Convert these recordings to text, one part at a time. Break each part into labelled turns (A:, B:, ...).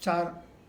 A: 4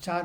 A: 4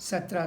A: 17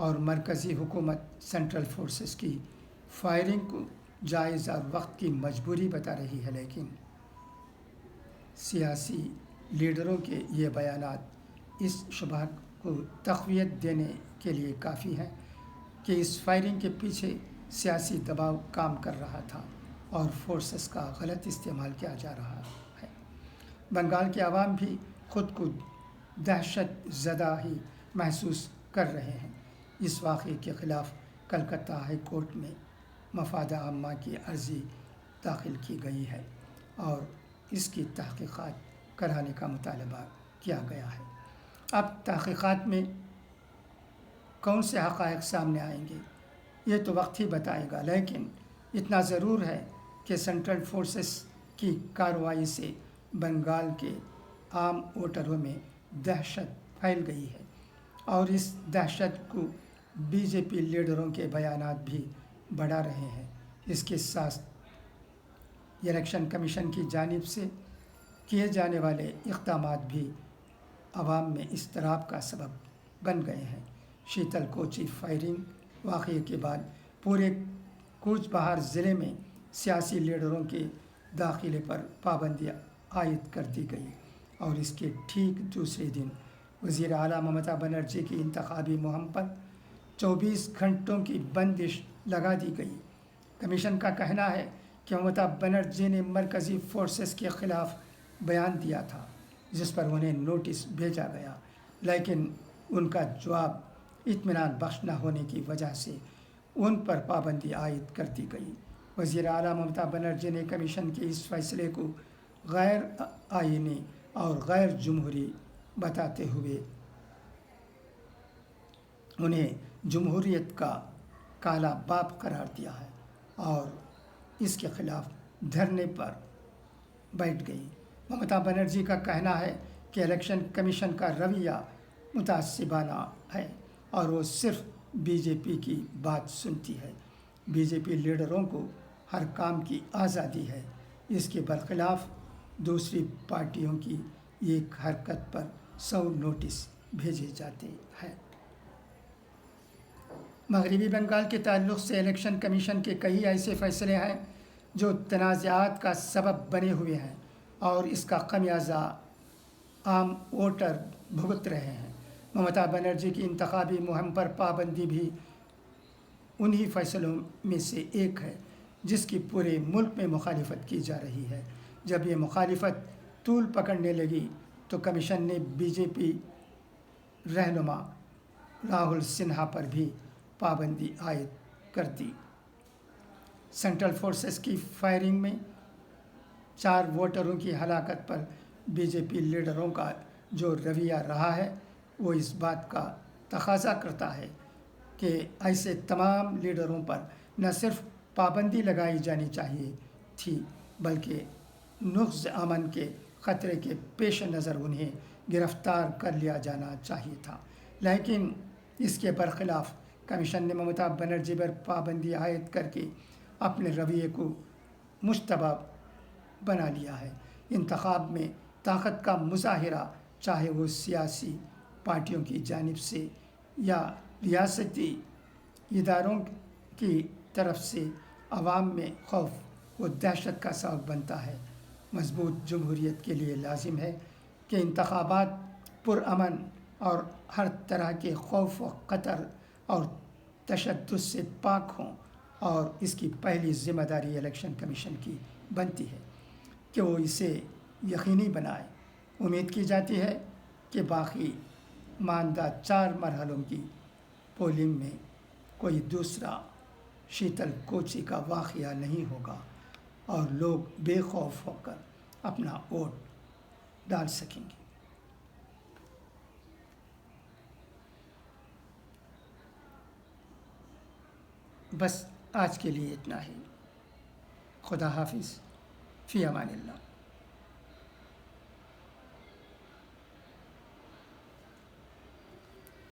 A: اور مرکزی حکومت سینٹرل فورسز کی فائرنگ کو جائز اور وقت کی مجبوری بتا رہی ہے، لیکن سیاسی لیڈروں کے یہ بیانات اس شبہ کو تقویت دینے کے لیے کافی ہیں کہ اس فائرنگ کے پیچھے سیاسی دباؤ کام کر رہا تھا اور فورسز کا غلط استعمال کیا جا رہا ہے۔ بنگال کے عوام بھی خود کو دہشت زدہ ہی محسوس کر رہے ہیں۔ اس واقعے کے خلاف کلکتہ ہائی کورٹ میں مفاد عامہ کی عرضی داخل کی گئی ہے اور اس کی تحقیقات کرانے کا مطالبہ کیا گیا ہے۔ اب تحقیقات میں کون سے حقائق سامنے آئیں گے یہ تو وقت ہی بتائے گا، لیکن اتنا ضرور ہے کہ سینٹرل فورسز کی کارروائی سے بنگال کے عام ووٹروں میں دہشت پھیل گئی ہے اور اس دہشت کو بی جے پی لیڈروں کے بیانات بھی بڑھا رہے ہیں۔ اس کے ساتھ الیکشن کمیشن کی جانب سے کیے جانے والے اقدامات بھی عوام میں اضطراب کا سبب بن گئے ہیں۔ شیتل کوچی فائرنگ واقعے کے بعد پورے کوچ بہار ضلع میں سیاسی لیڈروں کے داخلے پر پابندی عائد کر دی گئی اور اس کے ٹھیک دوسرے دن وزیر اعلیٰ ممتا بنرجی کی انتخابی مہم پر 24 گھنٹوں کی بندش لگا دی گئی۔ کمیشن کا کہنا ہے کہ ممتا بنرجی نے مرکزی فورسز کے خلاف بیان دیا تھا جس پر انہیں نوٹس بھیجا گیا، لیکن ان کا جواب اطمینان بخش نہ ہونے کی وجہ سے ان پر پابندی عائد کر دی گئی۔ وزیر اعلیٰ ممتا بنرجی نے کمیشن کے اس فیصلے کو غیر آئینی اور غیر جمہوری بتاتے ہوئے انہیں جمہوریت کا کالا باپ قرار دیا ہے اور اس کے خلاف دھرنے پر بیٹھ گئی۔ ممتا بنرجی کا کہنا ہے کہ الیکشن کمیشن کا رویہ متعصبانہ ہے اور وہ صرف بی جے پی کی بات سنتی ہے۔ بی جے پی لیڈروں کو ہر کام کی آزادی ہے، اس کے برخلاف دوسری پارٹیوں کی ایک حرکت پر 100 نوٹس بھیجے جاتے ہیں۔ مغربی بنگال کے تعلق سے الیکشن کمیشن کے کئی ایسے فیصلے ہیں جو تنازعات کا سبب بنے ہوئے ہیں اور اس کا خمیازہ عام ووٹر بھگت رہے ہیں۔ ممتا بنرجی کی انتخابی مہم پر پابندی بھی انہی فیصلوں میں سے ایک ہے جس کی پورے ملک میں مخالفت کی جا رہی ہے۔ جب یہ مخالفت طول پکڑنے لگی تو کمیشن نے بی جے پی رہنما راہل سنہا پر بھی پابندی عائد کر دی۔ سینٹرل فورسز کی فائرنگ میں 4 ووٹروں کی ہلاکت پر بی جے پی لیڈروں کا جو رویہ رہا ہے وہ اس بات کا تقاضا کرتا ہے کہ ایسے تمام لیڈروں پر نہ صرف پابندی لگائی جانی چاہیے تھی بلکہ نقض امن کے خطرے کے پیش نظر انہیں گرفتار کر لیا جانا چاہیے تھا، لیکن اس کے برخلاف کمیشن نے ممتا بنرجی پر پابندی عائد کر کے اپنے رویے کو مشتبہ بنا لیا ہے۔ انتخاب میں طاقت کا مظاہرہ چاہے وہ سیاسی پارٹیوں کی جانب سے یا ریاستی اداروں کی طرف سے عوام میں خوف و دہشت کا سبب بنتا ہے۔ مضبوط جمہوریت کے لیے لازم ہے کہ انتخابات پرامن اور ہر طرح کے خوف و خطر اور تشدد سے پاک ہوں، اور اس کی پہلی ذمہ داری الیکشن کمیشن کی بنتی ہے کہ وہ اسے یقینی بنائے۔ امید کی جاتی ہے کہ باقی ماندہ 4 مرحلوں کی پولنگ میں کوئی دوسرا شیتل کوچی کا واقعہ نہیں ہوگا اور لوگ بے خوف ہو کر اپنا ووٹ ڈال سکیں گے۔ بس آج کے لیے اتنا ہی۔ خدا حافظ، فی امان اللہ۔